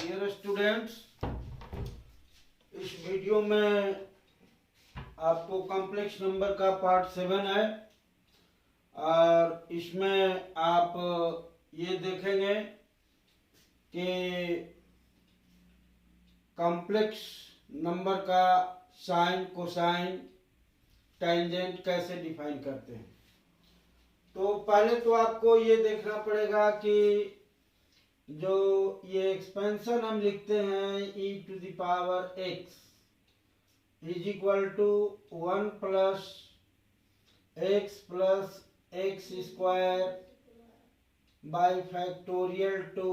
Dear students, इस video में आपको कॉम्प्लेक्स नंबर का पार्ट 7 है और इसमें आप ये देखेंगे कि कॉम्प्लेक्स नंबर का साइन, कोसाइन, टेंजेंट कैसे डिफाइन करते हैं। तो पहले तो आपको ये देखना पड़ेगा कि जो ये एक्सपेंशन हम लिखते हैं e to the power x is equal to 1 plus x square by factorial 2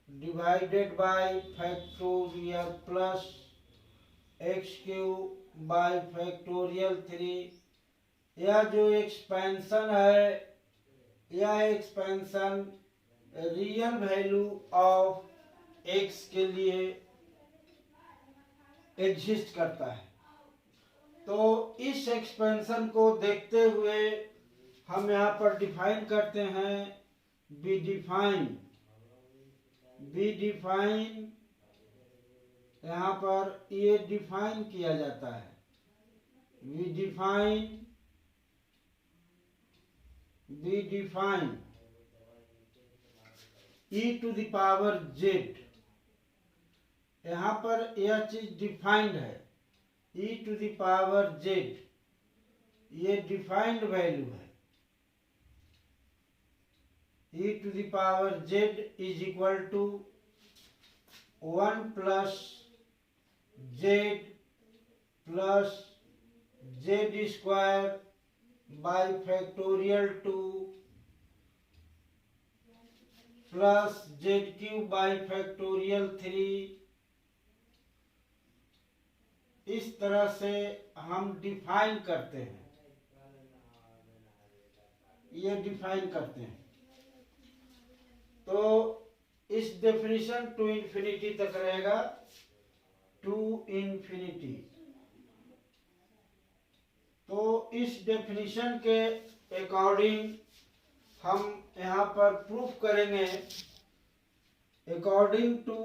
divided by factorial plus x cube by factorial 3। यह जो एक्सपेंशन है, यह expansion real value of x के लिए एग्जिस्ट करता है। तो इस एक्सपेंशन को देखते हुए हम यहाँ पर डिफाइन करते हैं बी डिफाइन यहाँ पर ये डिफाइन किया जाता है। Be define e to the power z। यहाँ पर यह चीज डिफाइंड है, e to the power z ये डिफाइंड वैल्यू है। e to the power z is equal to 1 plus z square by factorial 2 plus z cube by factorial 3। इस तरह से हम डिफाइन करते हैं, ये डिफाइन करते हैं। तो इस डेफिनेशन टू इन्फिनिटी तक रहेगा, टू इन्फिनिटी। तो इस डेफिनेशन के अकॉर्डिंग हम यहाँ पर प्रूफ करेंगे according to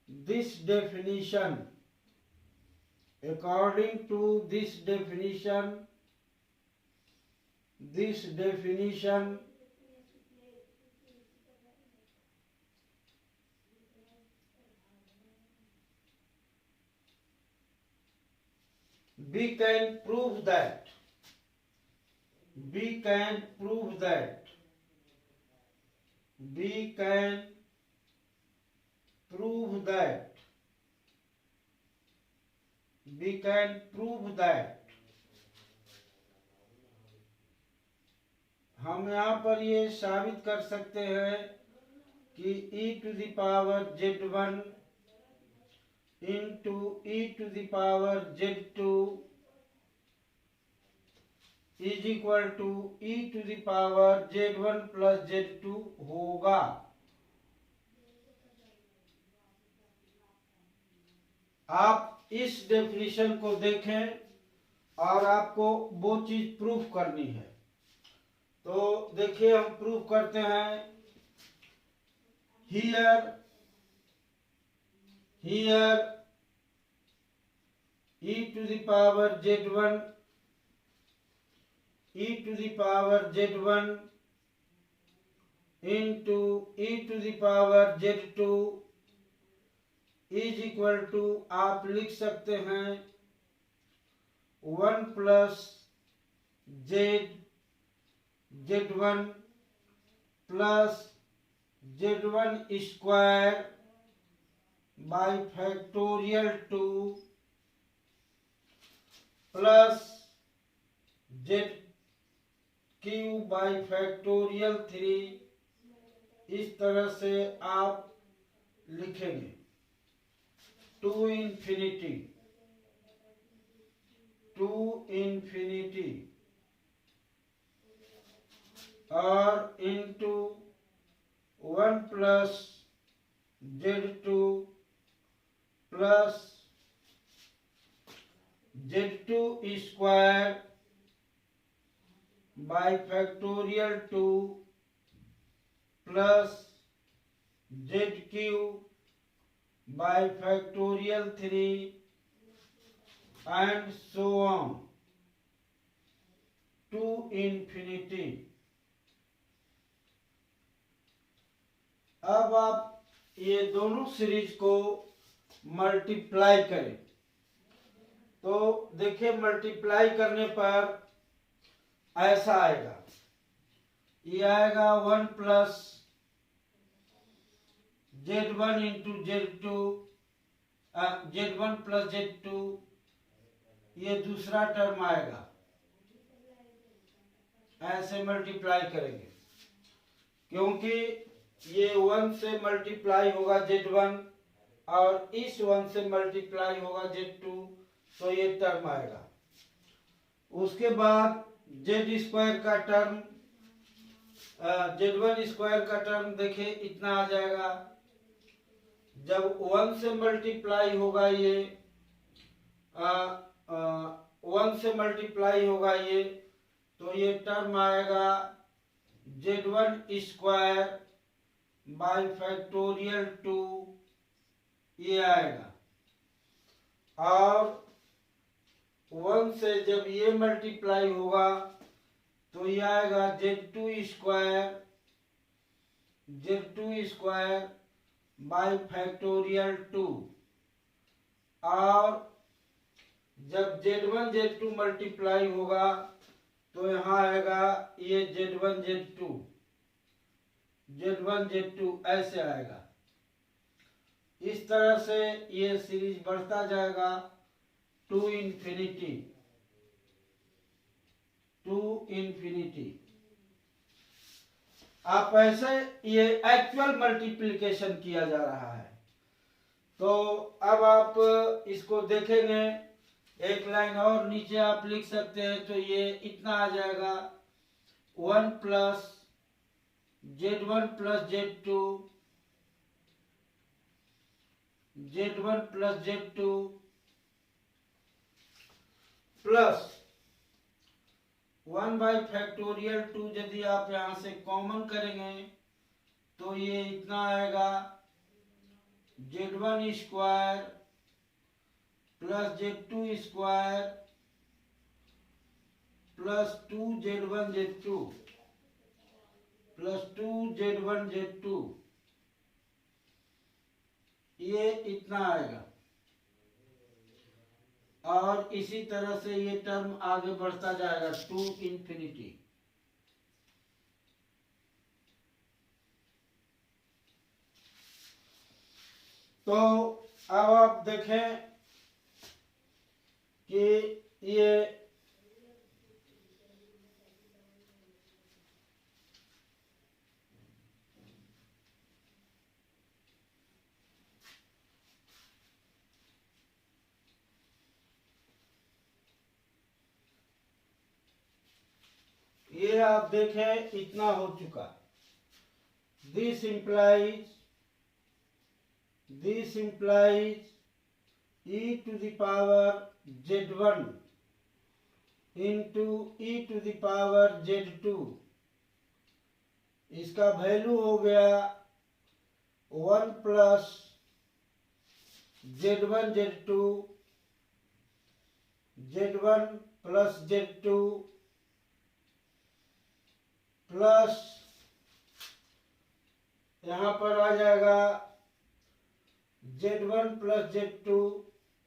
this definition, we can prove that हम यहाँ पर ये साबित कर सकते हैं कि e to the power z1 into e to the power z2 is equal to e to the power z1 plus z2 होगा। आप इस डेफिनेशन को देखें और आपको वो चीज प्रूफ करनी है। तो देखिए, हम प्रूफ करते हैं। Here e to the power z1 into e to the power z2 is equal to, आप लिख सकते हैं 1 plus z1 plus z1 square by factorial 2 plus z cube by factorial 3। इस तरह से आप लिखेंगे टू इन्फिनिटी और into 1 plus z2 plus Z2 square by factorial 2 plus ZQ by factorial 3 and so on to infinity. अब आप ये दोनों सीरीज को मल्टीप्लाई करें तो देखिए मल्टीप्लाई करने पर ऐसा आएगा, ये आएगा 1 plus Z1 into Z2 Z1 plus Z2, ये दूसरा टर्म आएगा। ऐसे मल्टीप्लाई करेंगे क्योंकि ये 1 से मल्टीप्लाई होगा Z1 और इस 1 से मल्टीप्लाई होगा Z2, तो ये टर्म आएगा। उसके बाद Z स्क्वायर का टर्म Z1 स्क्वायर का टर्म देखिए इतना आ जाएगा। जब 1 से मल्टीप्लाई होगा ये 1 से मल्टीप्लाई होगा ये, तो ये टर्म आएगा Z1 स्क्वायर बाई फैक्टोरियल 2, ये आएगा। और 1 से जब ये मल्टीप्लाई होगा तो ये आएगा Z2 स्क्वायर बाई फैक्टोरियल 2। और जब Z1 Z2 मल्टीप्लाई होगा तो यहाँ आएगा ये Z1 Z2 ऐसे आएगा। इस तरह से ये सीरीज बढ़ता जाएगा टू इन्फिनिटी। आप ऐसे ये एक्चुअल मल्टीप्लिकेशन किया जा रहा है। तो अब आप इसको देखेंगे, एक लाइन और नीचे आप लिख सकते हैं, तो ये इतना आ जाएगा 1 plus Z1 plus Z2 plus 1 by factorial 2। यदि आप यहां से कॉमन करेंगे तो ये इतना आएगा Z1 square plus Z2 square plus 2Z1 Z2 plus 2Z1 Z2, ये इतना आएगा। और इसी तरह से ये टर्म आगे बढ़ता जाएगा टू इन्फिनिटी। तो अब आप देखें कि ये आप देखें इतना हो चुका। This implies e to the power Z1 into e to the power Z2। इसका वैल्यू हो गया 1 plus Z1 plus Z2 plus यहाँ पर आ जाएगा Z1 प्लस Z2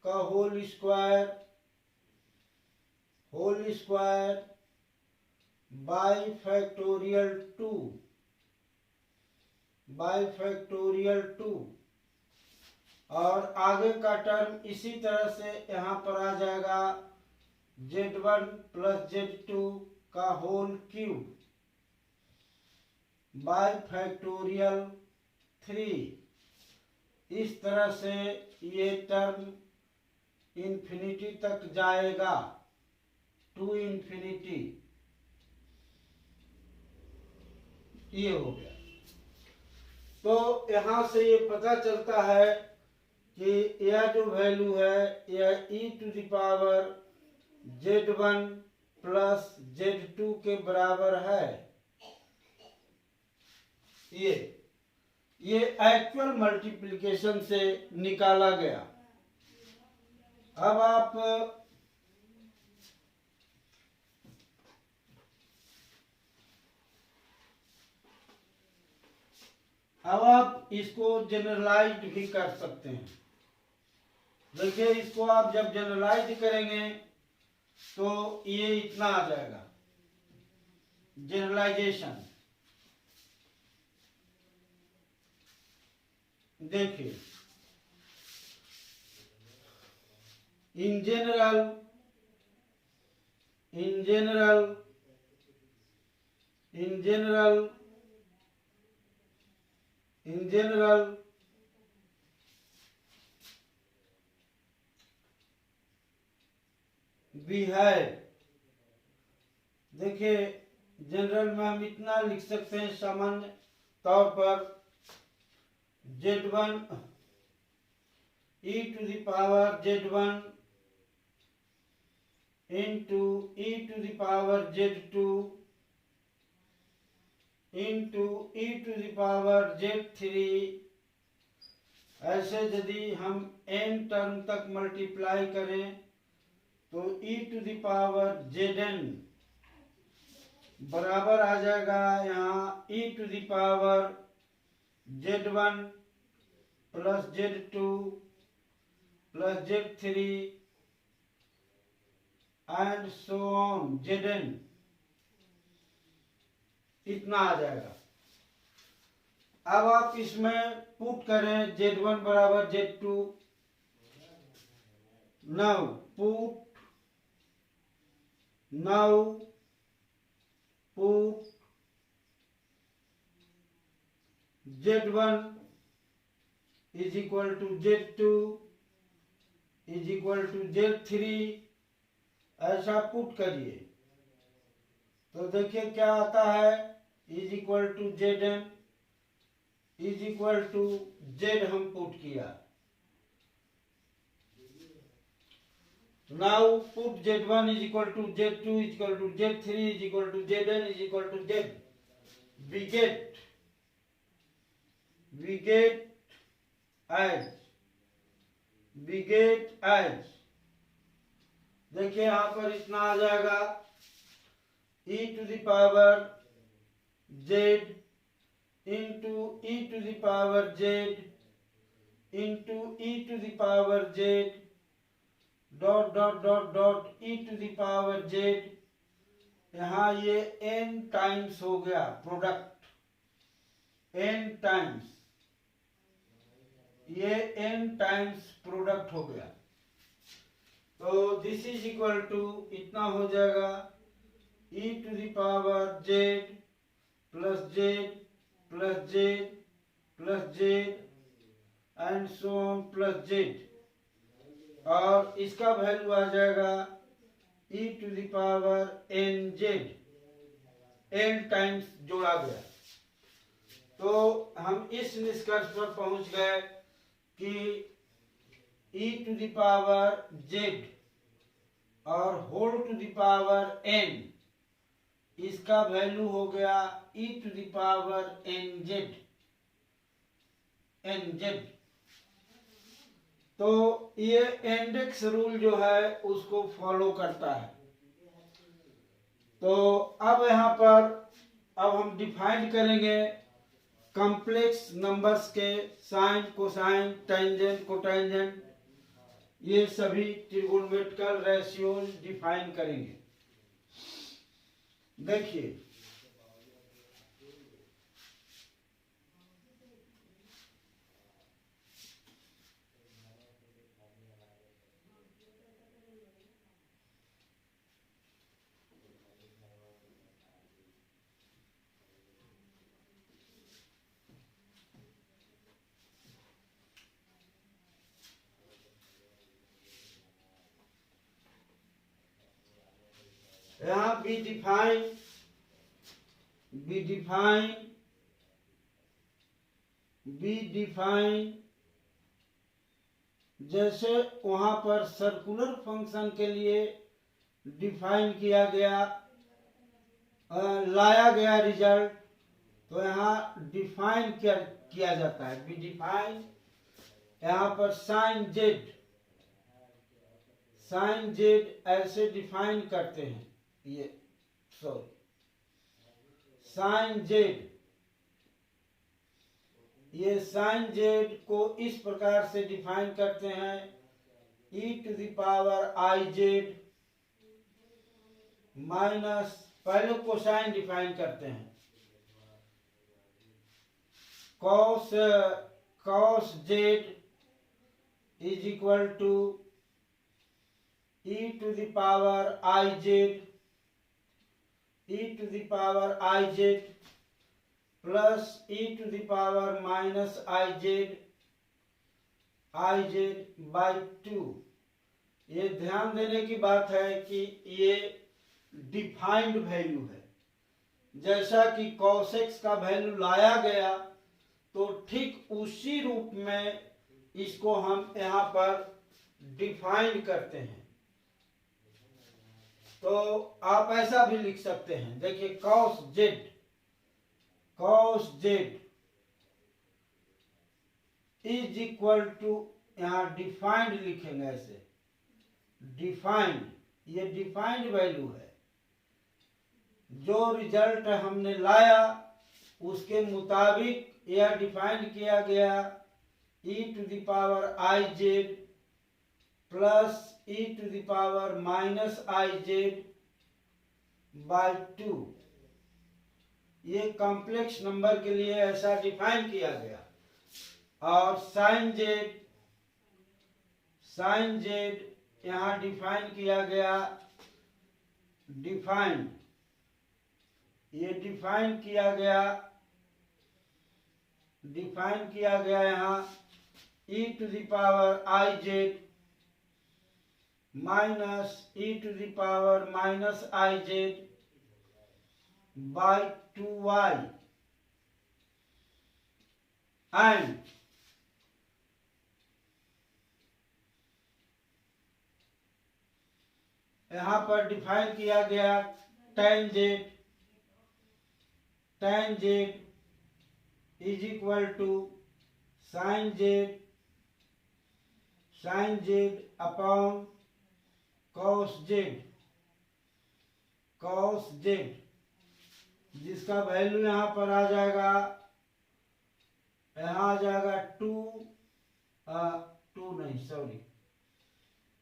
का होल स्क्वायर बाई फैक्टोरियल 2 और आगे का टर्म इसी तरह से यहाँ पर आ जाएगा Z1 प्लस Z2 का होल क्यूब बाई फैक्टोरियल 3। इस तरह से ये टर्म इन्फिनिटी तक जाएगा, टू इन्फिनिटी। ये हो गया। तो यहां से ये पता चलता है कि यह जो वैल्यू है यह e to the power z1 plus z2 के बराबर है। ये एक्चुअल मल्टीप्लिकेशन से निकाला गया। अब आप इसको जनरलाइज भी कर सकते हैं। देखिए, इसको आप जब जनरलाइज करेंगे तो ये इतना आ जाएगा, जनरलाइजेशन। देखिए, इन जनरल वी है। देखिए, जनरल में हम इतना लिख सकते हैं सामान्य तौर पर z1 e to the power z1 into e to the power z2 into e to the power z3। ऐसे यदि हम n टर्म तक मल्टीप्लाई करें तो e to the power zn बराबर आ जाएगा यहाँ e to the power z1 plus z2 plus z3 and so on zn, इतना आ जाएगा। अब आप इसमें पुट करें z1 बराबर z2। Now put z1 is equal to z2 is equal to z3, ऐसा पुट करिए तो देखिए क्या आता है। Is equal to zn is equal to z हम पुट किया। Now put z1 is equal to z2 is equal to z3 is equal to zn is equal to z. We get as देखिए यहाँ पर इतना आ जाएगा e to the power z into e to the power z into e to the power z dot dot dot dot e to the power z। यहाँ ये n times हो गया प्रोडक्ट, n टाइम्स, ये n times product हो गया। तो this is equal to इतना हो जाएगा e to the power z plus z plus z plus z and so on plus z, और इसका वैल्यू आ जाएगा e to the power nz, n times जोड़ा गया। तो हम इस निष्कर्ष पर पहुंच गए कि e to the power z और whole to the power n, इसका वैल्यू हो गया e to the power nz। तो ये इंडेक्स रूल जो है उसको फॉलो करता है। तो अब यहाँ पर अब हम डिफाइन करेंगे कॉम्प्लेक्स नंबर्स के साइन, कोसाइन, टेंजेंट, कोटेंजेंट, ये सभी ट्रिगोनोमेट्रिकल रेशियोज डिफाइन करेंगे। देखिए, यहाँ बी डिफाइन जैसे वहां पर सर्कुलर फंक्शन के लिए डिफाइन किया गया, लाया गया रिजल्ट, तो यहाँ डिफाइन किया जाता है, बी डिफाइन। यहाँ पर साइन जेड ऐसे डिफाइन करते हैं, ये सॉरी साइन जेड, ये साइन जेड को इस प्रकार से डिफाइन करते हैं, e to the power I Z minus, पहले कोसाइन डिफाइन करते हैं, cos z is equal to e to the power I z, e to the power I Z plus e to the power minus I z by 2। ये ध्यान देने की बात है कि ये डिफाइंड वैल्यू है। जैसा कि cos x का वैल्यू लाया गया, तो ठीक उसी रूप में इसको हम यहाँ पर डिफाइन करते हैं। तो आप ऐसा भी लिख सकते हैं, देखिए cos z is equal to, यहाँ डिफाइंड लिखेंगे ऐसे, डिफाइंड, ये डिफाइंड वैल्यू है, जो रिजल्ट हमने लाया उसके मुताबिक यह डिफाइन किया गया, e to the power I Z plus e to the power minus I z by 2। ये कॉम्प्लेक्स नंबर के लिए ऐसा डिफाइन किया गया। और साइन जेड यहाँ डिफाइन किया गया, डिफाइन, ये डिफाइन किया गया यहाँ e to the power I Z minus e to the power minus I z by 2y and यहाँ पर डिफाइन किया गया tan z is equal to sine z upon cos z, जिसका वैल्यू यहाँ पर आ जाएगा, यहाँ आ जाएगा 2 नहीं सॉरी,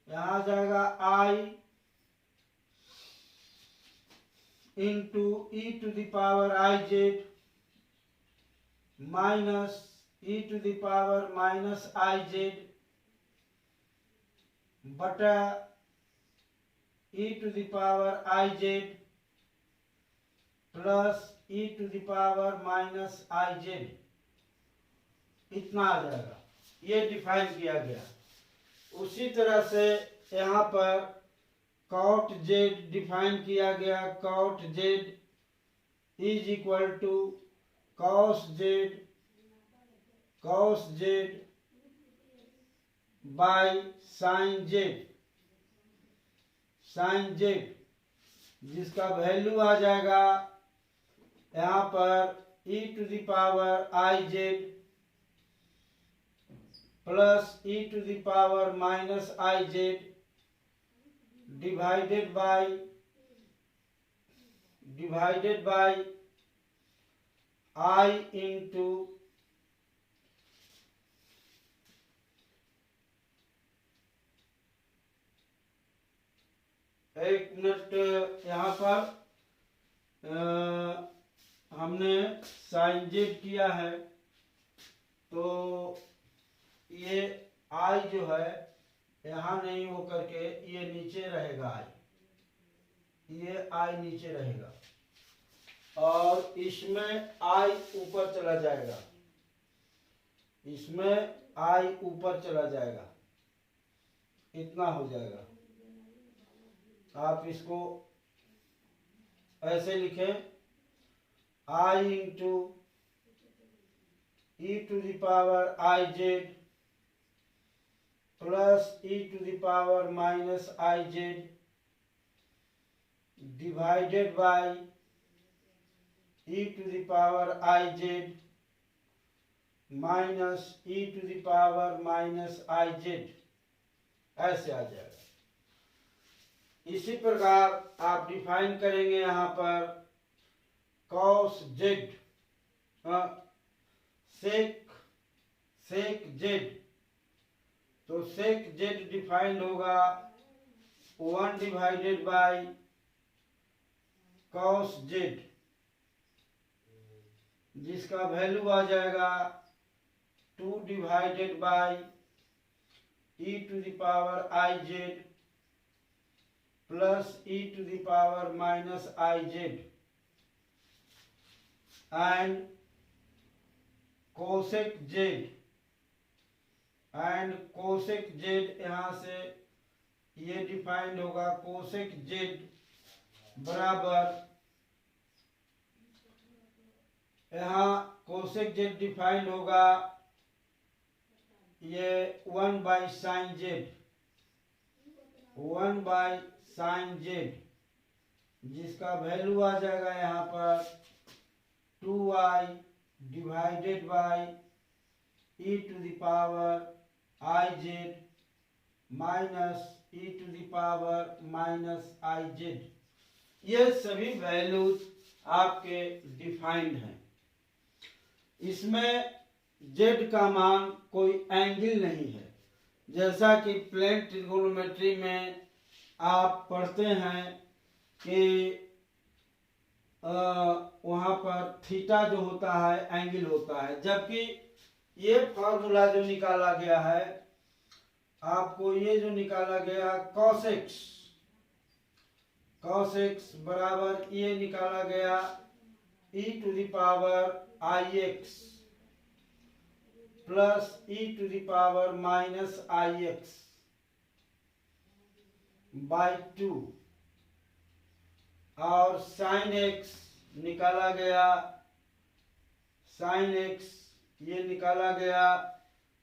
यहाँ आ जाएगा I into e to the power I Z minus e to the power minus I z बटा e to the power I Z plus e to the power minus I z, इतना आ जाएगा। ये define किया गया। उसी तरह से यहाँ पर cot z डिफाइन किया गया, cot z is equal to cos z by sine z, जिसका वैल्यू आ जाएगा यहाँ पर e to the power I Z plus e to the power minus I Z divided by i into एक minute, यहाँ पर हमने साइन जेड किया है, तो ये आई जो है यहाँ नहीं हो करके ये नीचे रहेगा, ये आई नीचे रहेगा और इसमें आई ऊपर चला जाएगा, इसमें आई ऊपर चला जाएगा, इतना हो जाएगा। आप इसको ऐसे लिखें, I into e to the power I Z plus E to the power minus I Z divided by E to the power I Z minus E to the power minus I Z, ऐसे आ जाएगा। इसी प्रकार आप define करेंगे यहाँ पर cos z sec z, तो sec z डिफाइंड होगा 1 डिवाइडेड बाय cos z, जिसका वैल्यू आ जाएगा 2 divided by e to the power I Z plus e to the power minus I z and cosec z यहां से ये defined होगा cosec Z बराबर, यहाँ कोसेक जेड डिफाइंड होगा ये 1 by sine z, 1 by sine z, जिसका value आ जाएगा यहाँ पर 2i divided by e to the power I Z minus e to the power minus I z. ये सभी वैल्यूज आपके डिफाइंड हैं। इसमें z का मान कोई एंगल नहीं है, जैसा कि प्लेन ट्रिगोनोमेट्री में आप पढ़ते हैं कि वहाँ पर थीटा जो होता है एंगल होता है, जबकि ये फॉर्मूला जो निकाला गया है आपको, ये जो निकाला गया cos x बराबर ये निकाला गया e to the power I x plus e to the power minus I x by 2, और साइन x निकाला गया, साइन x ये निकाला गया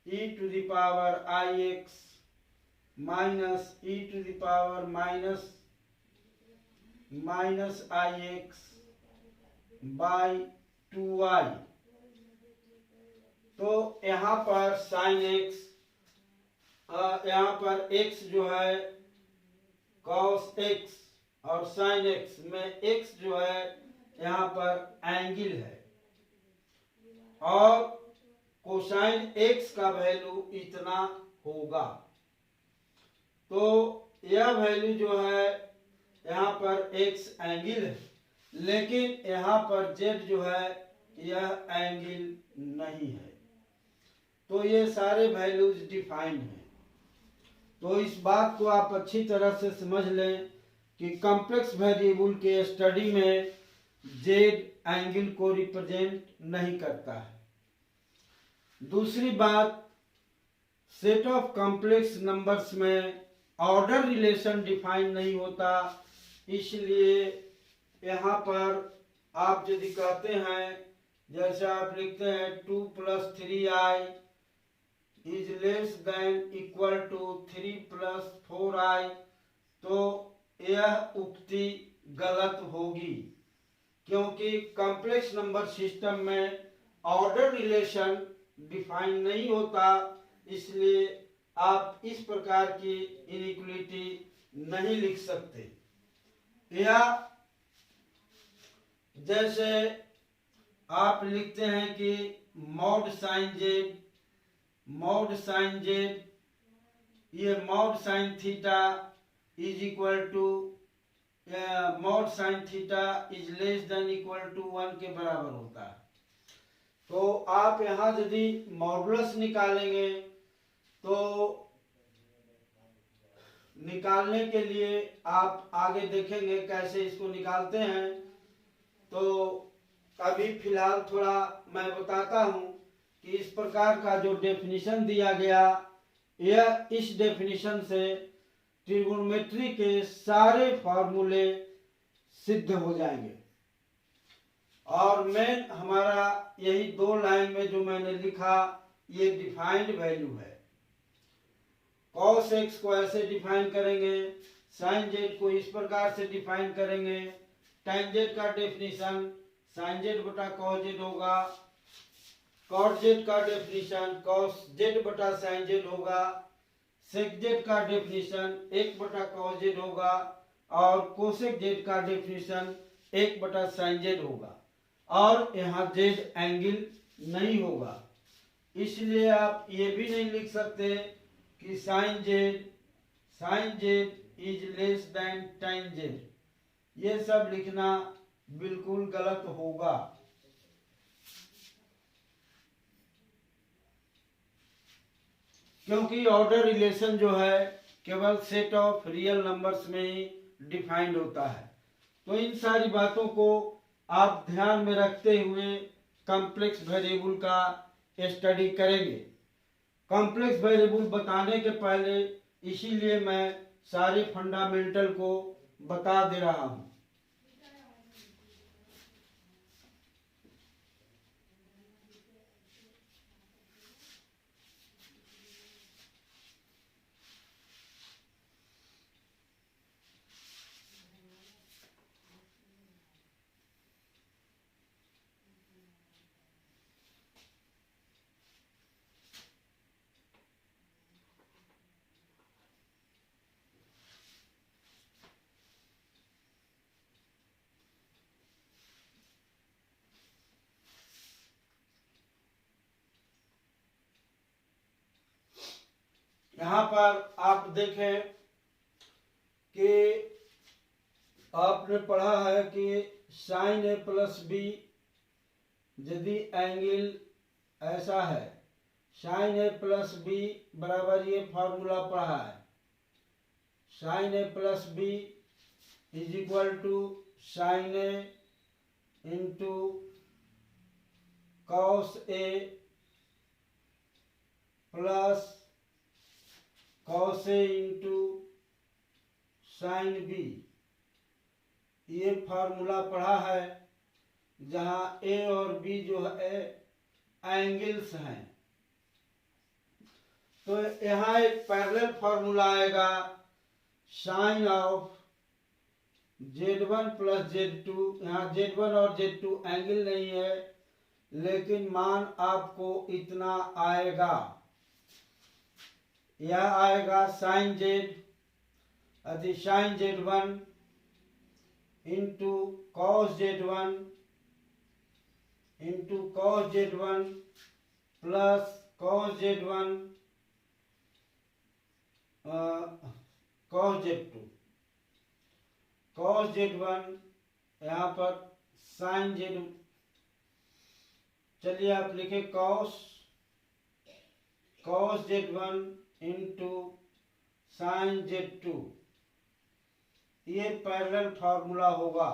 e to the power I x minus e to the power minus I x by 2i। तो यहाँ पर sign x, यहाँ पर x जो है cos x और साइन x में x जो है यहाँ पर एंगल है, और कोसाइन x का वैल्यू इतना होगा। तो यह वैल्यू जो है यहाँ पर x एंगल है, लेकिन यहाँ पर z जो है यह एंगल नहीं है। तो ये सारे वैल्यूज डिफाइंड हैं। तो इस बात को आप अच्छी तरह से समझ लें कि कॉम्प्लेक्स वेरिएबल के स्टडी में z एंगल को रिप्रेजेंट नहीं करता है। दूसरी बात, सेट ऑफ कॉम्प्लेक्स नंबर्स में ऑर्डर रिलेशन डिफाइन नहीं होता, इसलिए यहाँ पर आप यदि कहते हैं, जैसे आप लिखते हैं 2 + 3i is less than equal to 3 + 4i, तो यह उक्ति गलत होगी, क्योंकि कॉम्प्लेक्स नंबर सिस्टम में ऑर्डर रिलेशन डिफाइन नहीं होता, इसलिए आप इस प्रकार की इनइक्वालिटी नहीं लिख सकते। या जैसे आप लिखते हैं कि मॉड साइन जेड, ये mod sine theta is equal to mod sine theta is less than equal to 1 के बराबर होता है। तो आप यहाँ यदि मॉडुलस निकालेंगे, तो निकालने के लिए आप आगे देखेंगे कैसे इसको निकालते हैं। तो अभी फिलहाल थोड़ा मैं बताता हूँ कि इस प्रकार का जो डेफिनेशन दिया गया, यह इस डेफिनेशन से ट्रिगोनोमेट्री के सारे फार्मूले सिद्ध हो जाएंगे। और मेन हमारा यही 2 लाइन में जो मैंने लिखा, ये डिफाइंड वैल्यू है। cos x को ऐसे डिफाइन करेंगे, sin z को इस प्रकार से डिफाइन करेंगे। tan z का डेफिनेशन sin z बटा cos z होगा, cot z का डेफिनेशन cos z बटा sin z होगा, sec z का डेफिनेशन 1 बटा cos z होगा और cosec z का डेफिनेशन 1 बटा sin z होगा और यहाँ z एंगल नहीं होगा, इसलिए आप ये भी नहीं लिख सकते कि sin z is less then tan z। ये सब लिखना बिल्कुल गलत होगा। क्योंकि ऑर्डर रिलेशन जो है केवल सेट ऑफ रियल नंबर्स में ही डिफाइंड होता है। तो इन सारी बातों को आप ध्यान में रखते हुए कॉम्प्लेक्स वेरिएबल का स्टडी करेंगे। कॉम्प्लेक्स वेरिएबल बताने के पहले इसीलिए मैं सारे फंडामेंटल को बता दे रहा हूं। यहाँ पर आप देखें कि आपने पढ़ा है कि sin a प्लस बी यदि एंगल ऐसा है, sin a प्लस बी बराबर ये फॉर्मूला पढ़ा है, sin a plus b is equal to sin a into cos a plus cos a into sin b। ये फार्मूला पढ़ा है जहां a और b जो है एंगल्स हैं। तो यहाँ एक पैरेलल फार्मूला आएगा sine of z1 plus z2। यहाँ z1 और z2 एंगल नहीं है, लेकिन मान आपको इतना आएगा। यह आएगा साइन जेड अति sine z1 into cos z1 into cos z1 plus cos z1 cos z2 cos z1 यहाँ पर साइन z। चलिए आप लिखे cos z1 into sine z2। ये पैरेलल फार्मूला होगा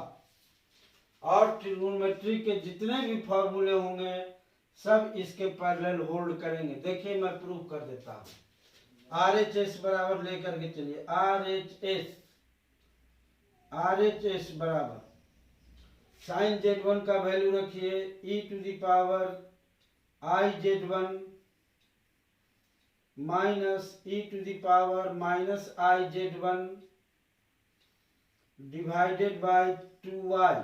और ट्रिग्नोमेट्री के जितने भी फार्मूले होंगे सब इसके पैरेलल होल्ड करेंगे। देखिए मैं प्रूफ कर देता हूँ। RHS बराबर लेकर के चलिए, RHS बराबर साइन z1 का वैल्यू रखिए e to the power i z1 minus e to the power minus i z1 divided by 2y।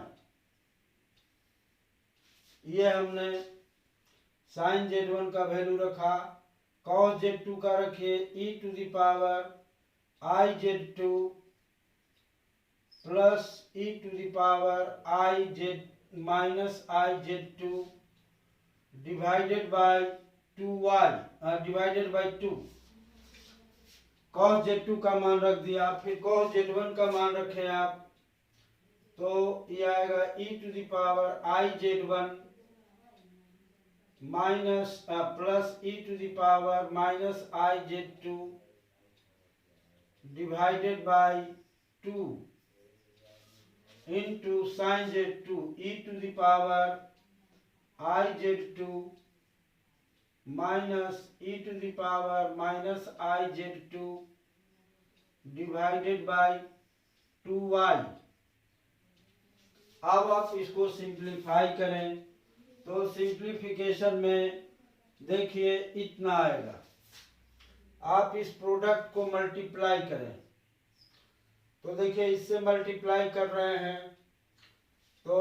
ये हमने साइन z1 का वैल्यू रखा, cos z2 का रखिए e to the power i z2 plus e to the power i z minus i z2 divided by 2y divided by 2। cos z2 का मान रख दिया, फिर cos z1 का मान रखे आप, तो ये आएगा e to the power i z1 minus plus e to the power minus i z2 divided by 2 into sine z2 e to the power i z2 minus e to the power minus i z2 divided by 2y। अब आप इसको simplify करें तो simplification में देखिए इतना आएगा आप इस प्रोडक्ट को मल्टीप्लाई करें, तो देखिए इससे मल्टीप्लाई कर रहे हैं तो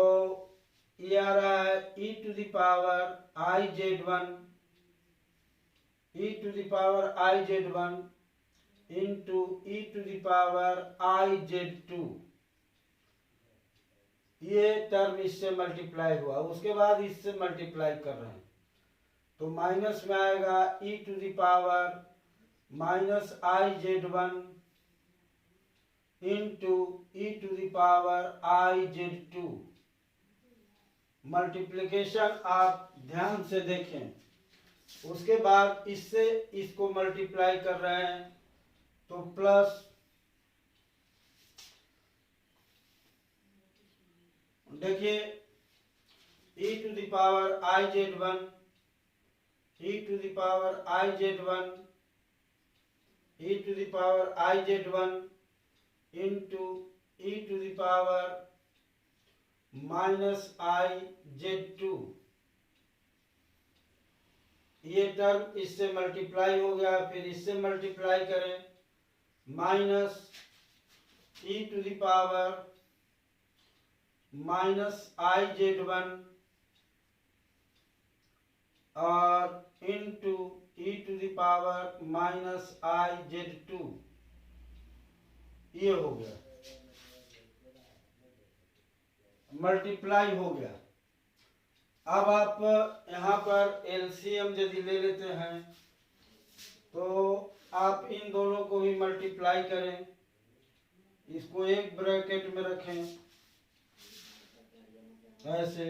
ये आ रहा है e to the power i z1 e to the power i z1 into e to the power i z2। ये टर्म इससे मल्टीप्लाई हुआ, उसके बाद इससे मल्टीप्लाई कर रहे हैं तो माइनस में आएगा e to the power minus i z1 into e to the power i z2। Multiplication आप ध्यान से देखें। उसके बाद इससे इसको मल्टीप्लाई कर रहे हैं तो प्लस देखिए e to the power i z1 e to the power i z1 e to the power i z1 into e to the power minus i z2। ये टर्म इससे मल्टीप्लाई हो गया, फिर इससे मल्टीप्लाई करें minus e to the power minus i z1 और into e to the power minus i z2। ये हो गया, मल्टीप्लाई हो गया। अब आप यहाँ पर एलसीएम यदि ले लेते हैं तो आप इन दोनों को भी मल्टीप्लाई करें, इसको एक ब्रैकेट में रखें ऐसे,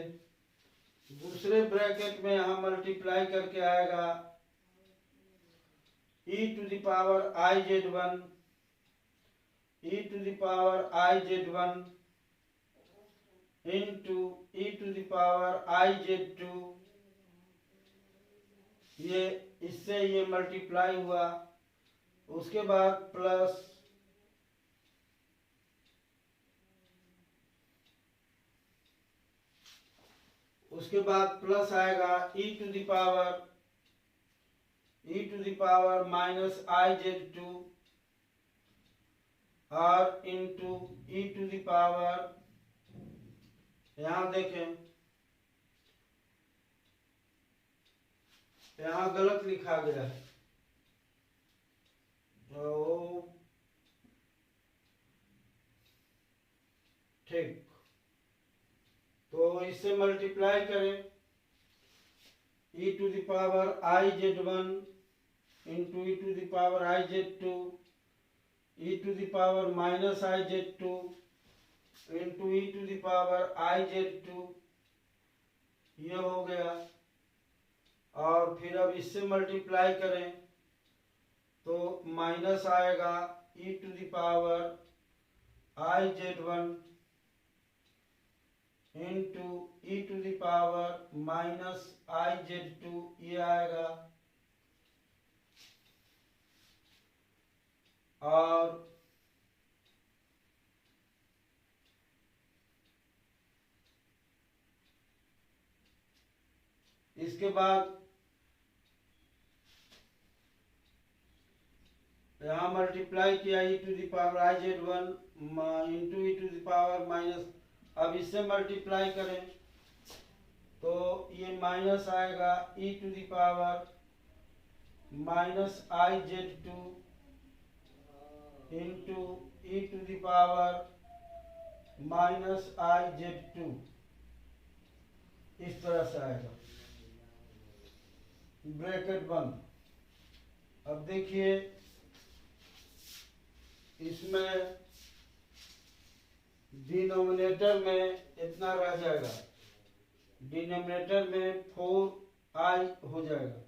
दूसरे ब्रैकेट में यहाँ मल्टीप्लाई करके आएगा e to the power i z1 e to the power i z1 into e to the power i z2। ये इससे ये मल्टीप्लाई हुआ, उसके बाद प्लस आएगा e to the power minus i z2 और into e to the power, यहां देखें यहां गलत लिखा गया है तो ठीक, तो इससे मल्टीप्लाई करें e to the power i z1 into e to the power i z2 e to the power minus i z2 into e to the power i z2। ये हो गया, और फिर अब इससे मल्टीप्लाई करें तो माइनस आएगा e to the power i z1 into e to the power minus i z2। ये आएगा, और इसके बाद यहाँ मल्टीप्लाई किया e to the power i z1 into e to the power minus, अब इससे मल्टीप्लाई करें तो ये माइनस आएगा e to the power minus i z2 into e to the power minus i z2। इस तरह से आएगा, ब्रैकेट बंद। अब देखिए इसमें डिनोमिनेटर में इतना रह जाएगा, डिनोमिनेटर में 4i हो जाएगा।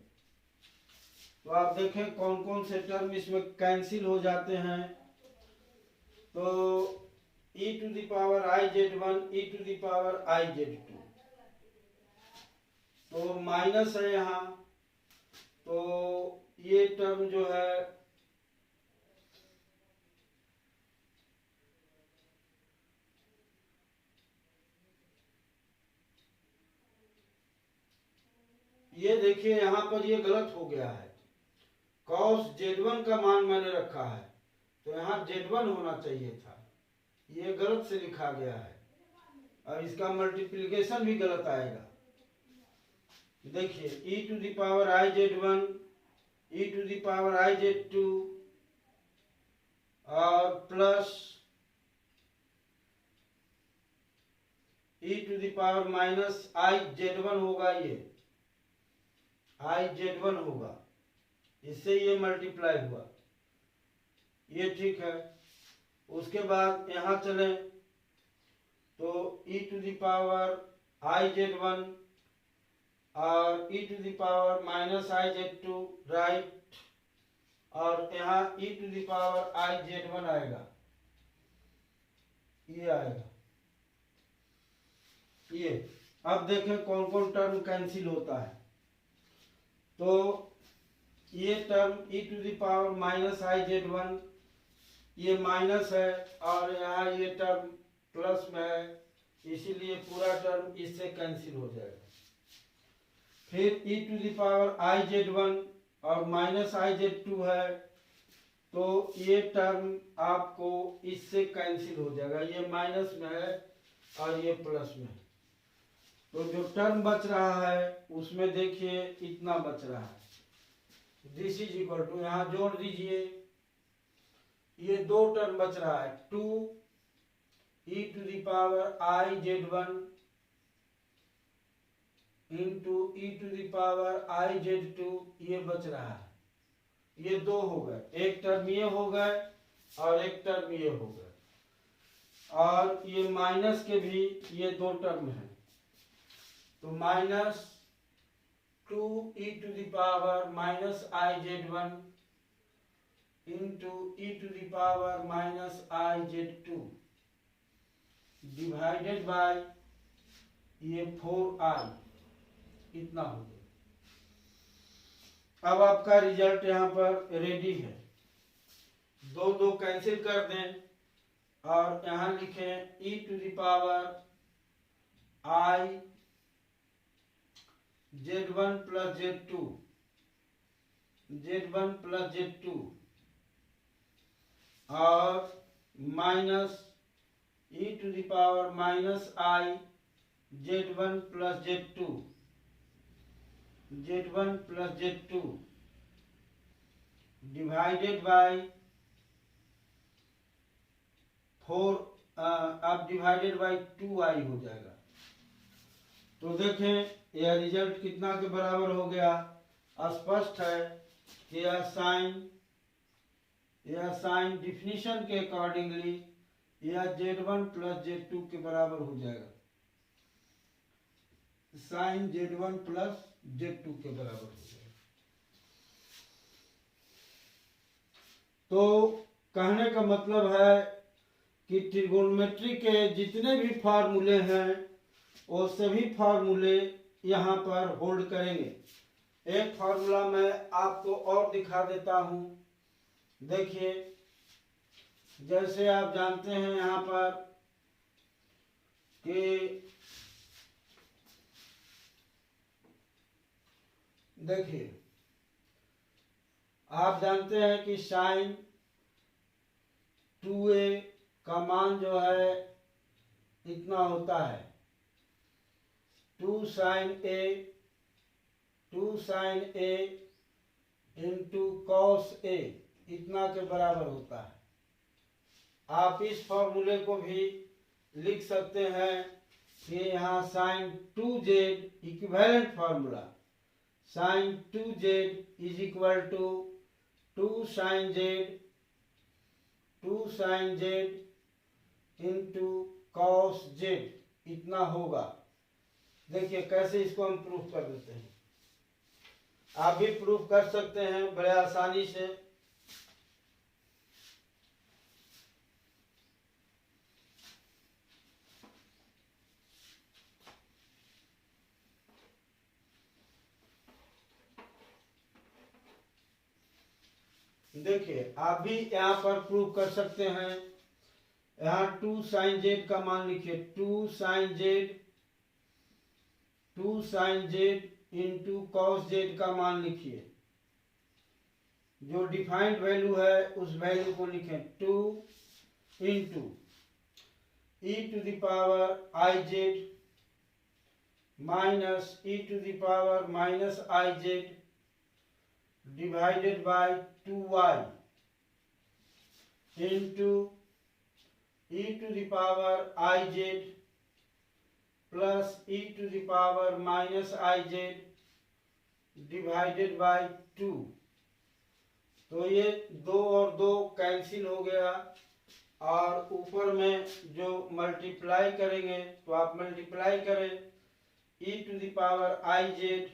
तो आप देखें कौन कौन से टर्म इसमें कैंसिल हो जाते हैं। तो e to the power i z1 e to the power i z2, तो माइनस है यहाँ, तो ये टर्म जो है ये देखिए यहाँ पर ये गलत हो गया है, कॉस Z1 का मान मैंने रखा है, तो यहाँ Z1 होना चाहिए था, ये गलत से लिखा गया है और इसका मल्टीप्लिकेशन भी गलत आएगा। देखिए e to the power I Z1, e to the power I Z2 और plus e to the power minus I Z1 होगा, ये I Z1 होगा, इससे ये मल्टीप्लाई हुआ, ये ठीक है। उसके बाद यहाँ चले तो e to the power I Z1 और e to the power minus I Z2 right, और यहाँ e to the power I Z1 आएगा, ये आएगा ये। अब देखें कौन कौन टर्म कैंसिल होता है, तो ये term e to the power minus I Z1 ये माइनस है और यहाँ ये टर्म प्लस में है, इसीलिए पूरा टर्म इससे कैंसिल हो जाएगा। फिर e to the power I Z1 और माइनस I Z2 है, तो ये टर्म आपको इससे कैंसिल हो जाएगा, ये माइनस में है और ये प्लस में है। तो जो टर्म बच रहा है उसमें देखिए इतना बच रहा है, दिस इज इक्वल टू, यहाँ जोड़ दीजिए, ये दो टर्म बच रहा है, 2 e to the power I Z1 into e to the power I Z2, ये बच रहा है, ये दो हो गए, एक टर्म ये हो गए और एक टर्म ये हो गए, और ये माइनस के भी ये दो टर्म है, तो minus 2 e to the power minus I Z1 into e to the power minus I Z2 divided by ये 4i, इतना हो गया। अब आपका रिजल्ट यहाँ पर रेडी है, दो दो कैंसिल कर दें और यहाँ लिखें e to the power I Z1 plus Z2, Z1 plus Z2 और minus e to the power minus I Z1 plus Z2, Z1 plus Z2 divided by 4, अब डिवाइडेड बाय 2i हो जाएगा। तो देखें यह रिजल्ट कितना के बराबर हो गया, स्पष्ट है कि यह साइन डिफिनीशन के अकॉर्डिंगली यह Z1 प्लस Z2 के बराबर हो जाएगा, साइन Z1 प्लस Z2 के बराबर हो जाएगा। तो कहने का मतलब है कि ट्रिगोनोमेट्री के जितने भी फार्मूले हैं वो सभी फार्मूले यहाँ पर होल्ड करेंगे। एक फार्मूला मैं आपको और दिखा देता हूँ, देखिए जैसे आप जानते हैं यहाँ पर कि देखिए आप जानते हैं कि साइन 2a का मान जो है इतना होता है, 2 sin a into cos a, इतना के बराबर होता है। आप इस फॉर्मूले को भी लिख सकते हैं कि यहाँ sine 2z equivalent formula, sine 2z is equal to 2 sin z into cos z, इतना होगा। देखिए कैसे इसको हम प्रूफ कर देते हैं, आप भी प्रूफ कर सकते हैं बड़े आसानी से। देखिए आप भी यहाँ पर प्रूफ कर सकते हैं, यहाँ 2 sin z का मान लिखिए, 2 sin z into cos z का मान लिखिए, जो डिफाइंड वैल्यू है उस वैल्यू को लिखें 2 into e to the power I Z minus e to the power minus I Z divided by 2y into e to the power I Z plus e to the power minus I Z divided by 2। तो ये 2 और 2 cancel हो गया, और ऊपर में जो multiply करेंगे तो आप मल्टीप्लाई करें e to the power I Z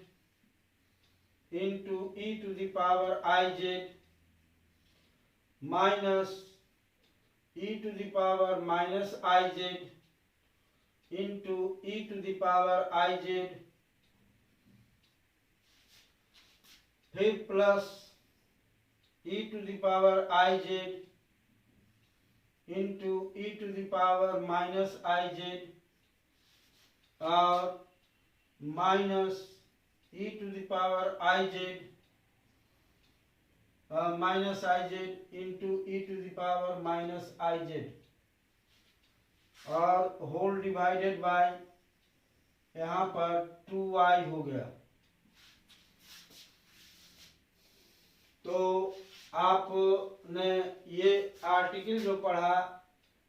into e to the power I Z minus e to the power minus I Z into e to the power I Z, फिर plus e to the power I Z into e to the power minus I Z और minus e to the power I Z minus I Z into e to the power minus I Z और whole divided bye यहाँ पर 2y हो गया। तो आपने ये article जो पढ़ा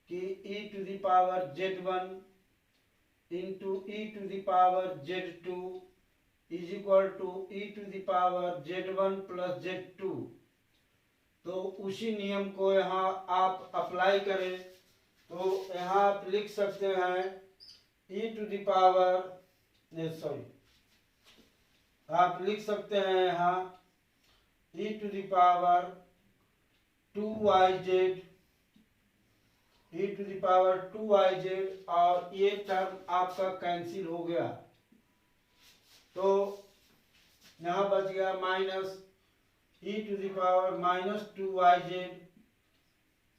कि e to the power z1 into e to the power z2 is equal to e to the power z1 plus z2, तो उसी नियम को यहाँ आप अप्लाई करें। तो यहाँ आप लिख सकते हैं e टू द पावर आप लिख सकते हैं यहाँ e to the power 2yz e to the power 2yz और ये टर्म आपका कैंसिल हो गया। तो यहाँ बच गया minus e to the power minus 2yz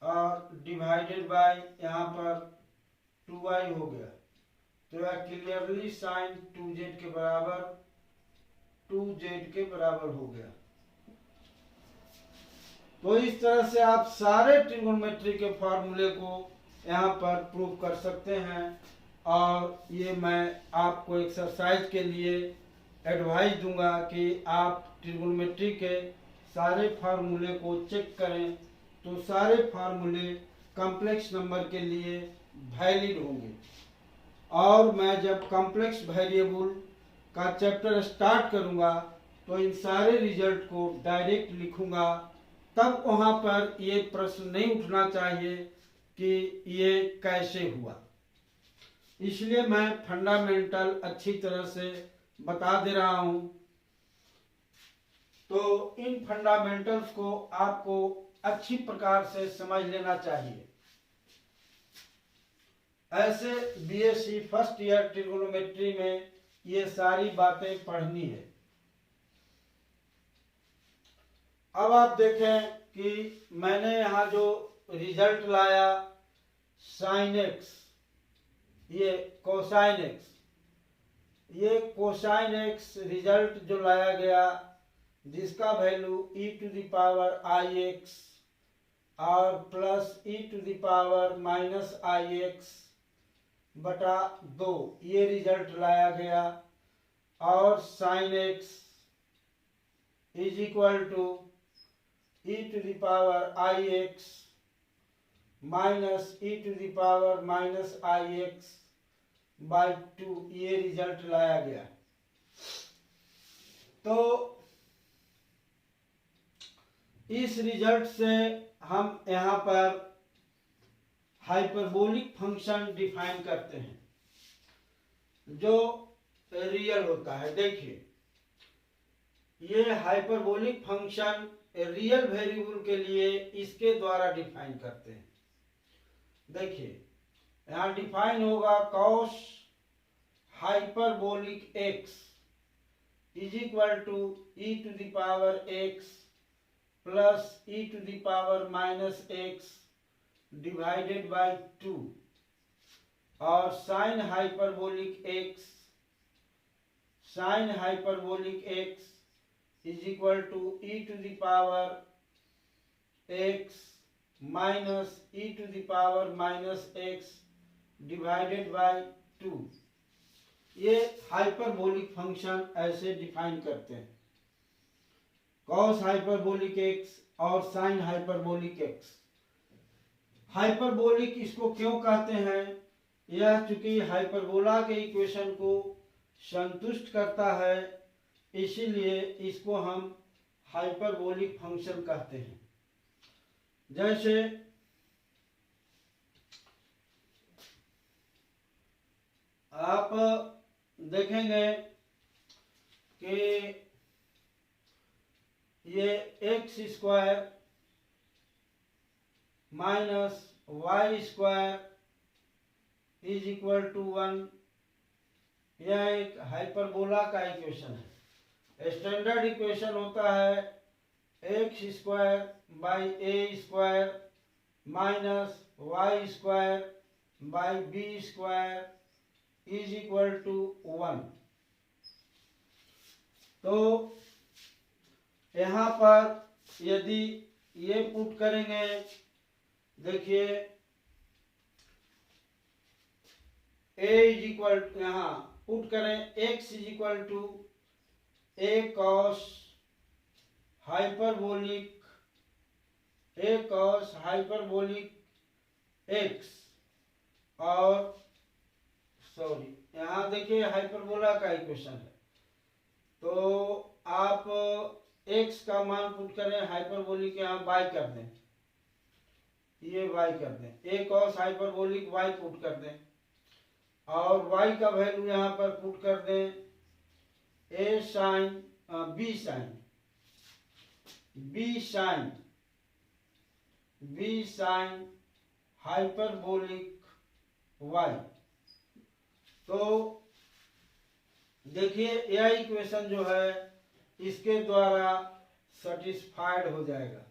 और डिवाइडेड बाय यहाँ पर 2y हो गया। तो यह क्लियरली साइन 2z के बराबर 2z के बराबर हो गया। तो इस तरह से आप सारे ट्रिगोनोमेट्री के फॉर्मूले को यहाँ पर प्रूव कर सकते हैं। और ये मैं आपको एक्सरसाइज के लिए एडवाइस दूंगा कि आप ट्रिगोनोमेट्री के सारे फार्मूले को चेक करें, तो सारे फार्मूले कॉम्प्लेक्स नंबर के लिए वैलिड होंगे। और मैं जब कॉम्प्लेक्स वेरिएबल का चैप्टर स्टार्ट करूंगा तो इन सारे रिजल्ट को डायरेक्ट लिखूंगा, तब वहां पर ये प्रश्न नहीं उठना चाहिए कि ये कैसे हुआ। इसलिए मैं फंडामेंटल अच्छी तरह से बता दे रहा हूं। तो इन फंडामेंटल्स को आपको अच्छी प्रकार से समझ लेना चाहिए। ऐसे बीएससी फर्स्ट ईयर ट्रिगोनोमेट्री में ये सारी बातें पढ़नी है। अब आप देखें कि मैंने यहाँ जो रिजल्ट लाया साइन एक्स, ये कोसाइन एक्स, ये कोसाइन एक्स रिजल्ट जो लाया गया जिसका value e to the power I X और plus e to the power minus I X बटा 2, ये रिजल्ट लाया गया। और sine X is equal to e to the power I x minus e to the power minus I x by 2, ये result लाया गया। तो इस रिजल्ट से हम यहाँ पर हाइपरबोलिक फंक्शन डिफाइन करते हैं जो रियल होता है। देखिए, ये हाइपरबोलिक फंक्शन रियल वेरिएबल के लिए इसके द्वारा डिफाइन करते हैं। देखिए, यहाँ डिफाइन होगा cos hyperbolic x is equal to e to the power x plus e to the power minus x divided by 2, और sine hyperbolic x is equal to e to the power x minus E to the power minus x divided by 2। ये hyperbolic function ऐसे define करते हैं, cos hyperbolic x और sine hyperbolic x. Hyperbolic इसको क्यों कहते हैं? यह चूंकि हाइपरबोला के इक्वेशन को संतुष्ट करता है, इसीलिए इसको हम हाइपरबोलिक फंक्शन कहते हैं। जैसे आप देखेंगे कि ये x square minus y square is equal to 1, यह एक हाइपरबोला का इक्वेशन है। स्टैंडर्ड इक्वेशन होता है x square by a square minus y square by b square is equal to 1। तो यहाँ पर यदि ये पुट करेंगे, देखिए ए इज इक्वल, यहाँ पुट करें x is equal to a cos hyperbolic x, और सॉरी यहाँ देखिए हाइपरबोला का इक्वेशन है, तो आप एक्स का मान पुट करें, हाइपरबोलिक यहाँ वाई कर दें, ये वाई कर दें, ए कॉस हाइपरबोलिक वाई पुट कर दें, और वाई का वैल्यू यहाँ पर पुट कर दें A sine B sine hyperbolic Y. तो देखिए यह इक्वेशन जो है इसके द्वारा सेटिस्फाइड हो जाएगा।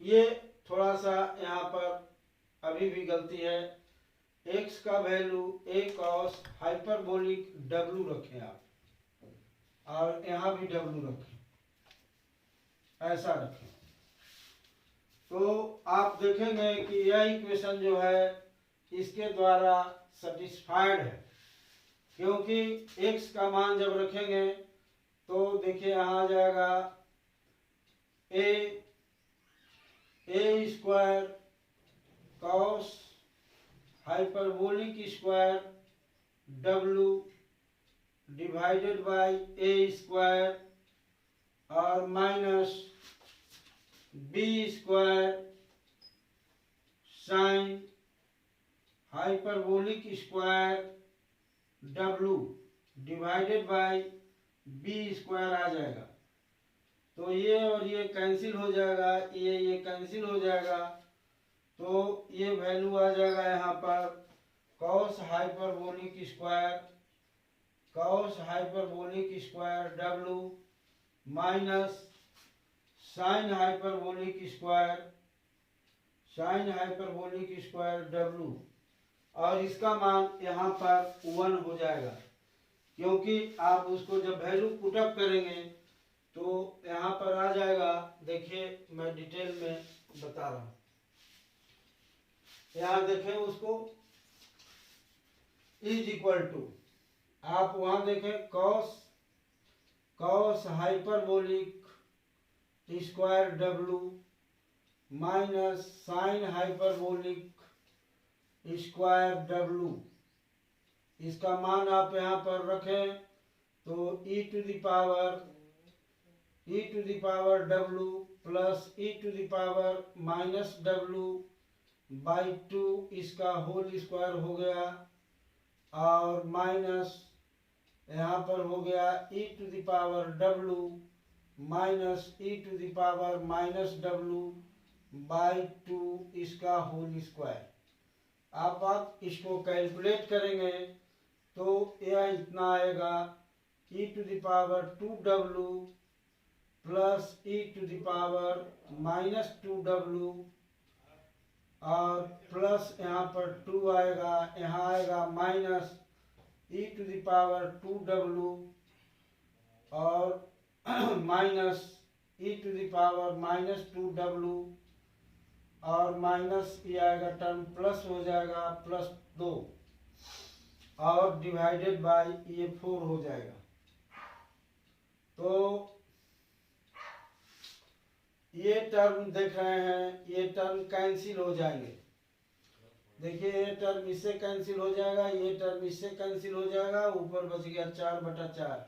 ये थोड़ा सा यहाँ पर अभी भी गलती है, x का value a cos hyperbolic w रखें आप, और यहाँ भी w रखें, ऐसा रखें। तो आप देखेंगे कि यह इक्वेशन जो है इसके द्वारा सेटिस्फाइड है, क्योंकि x का मान जब रखेंगे तो देखिए यहाँ आ जाएगा a square cos hyperbolic square w divided by a square, और minus b square sine hyperbolic square w divided by b square आ जाएगा। तो ये और ये कैंसिल हो जाएगा, ये कैंसिल हो जाएगा, तो ये वैल्यू आ जाएगा यहाँ पर cos hyperbolic square w minus sine hyperbolic square w, और इसका मान यहाँ पर 1 हो जाएगा, क्योंकि आप उसको जब वैल्यू पुटअप करेंगे तो यहाँ पर आ जाएगा। देखिए मैं डिटेल में बता रहा हूँ, यहाँ देखें उसको इज इक्वल टू, आप वहां देखें cos hyperbolic square w minus sine hyperbolic square w, इसका मान आप यहाँ पर रखें तो e to the power w plus e to the power minus w by 2 इसका होल स्क्वायर हो गया, और माइनस यहाँ पर हो गया e to the power w minus e to the power minus w by 2 इसका होल स्क्वायर। आप इसको कैलकुलेट करेंगे तो यह इतना आएगा e to the power 2w plus e to the power minus 2w, और प्लस यहाँ पर 2 आएगा, यहाँ आएगा minus e to the power 2w, और माइनस e⁻²w और माइनस ये आएगा टर्म प्लस हो जाएगा +2 और डिवाइडेड बाय ये 4 हो जाएगा। तो ये टर्म देख रहे हैं, ये टर्म कैंसिल हो जाएंगे। देखिए ये टर्म इससे कैंसिल हो जाएगा, ये टर्म इससे कैंसिल हो जाएगा, ऊपर बच गया 4/4,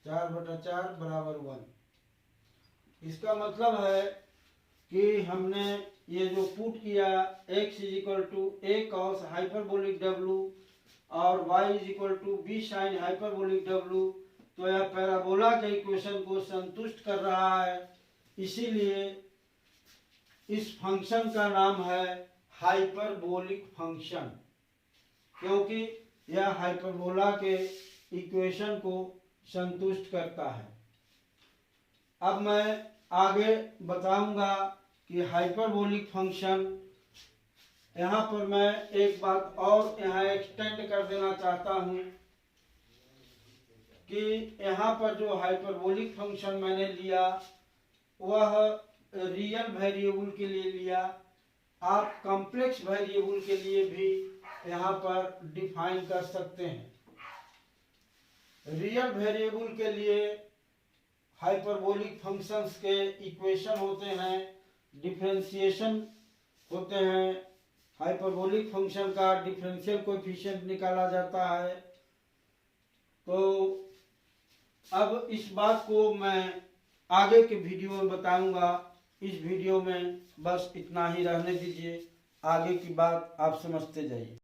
4/4 बराबर 1। इसका मतलब है कि हमने ये जो पुट किया x = a cos hyperbolic w और y = b sin hyperbolic w, तो यह पैराबोला के इक्वेशन को संतुष्ट कर रहा है। इसीलिए इस फंक्शन का नाम है हाइपरबोलिक फंक्शन, क्योंकि यह हाइपरबोला के इक्वेशन को संतुष्ट करता है। अब मैं आगे बताऊंगा कि हाइपरबोलिक फंक्शन, यहाँ पर मैं एक बात और यहाँ एक्सटेंड कर देना चाहता हूँ कि यहाँ पर जो हाइपरबोलिक फंक्शन मैंने लिया वह रियल वेरिएबल के लिए लिया। आप कॉम्प्लेक्स वेरिएबल के लिए भी यहाँ पर डिफाइन कर सकते हैं। रियल वेरिएबल के लिए हाइपरबोलिक फंक्शंस के इक्वेशन होते हैं, डिफरेंशिएशन होते हैं, हाइपरबोलिक फंक्शन का डिफरेंशियल कोएफिशिएंट निकाला जाता है। तो अब इस बात को मैं आगे के वीडियो में बताऊंगा। इस वीडियो में बस इतना ही रहने दीजिए, आगे की बात आप समझते जाइए।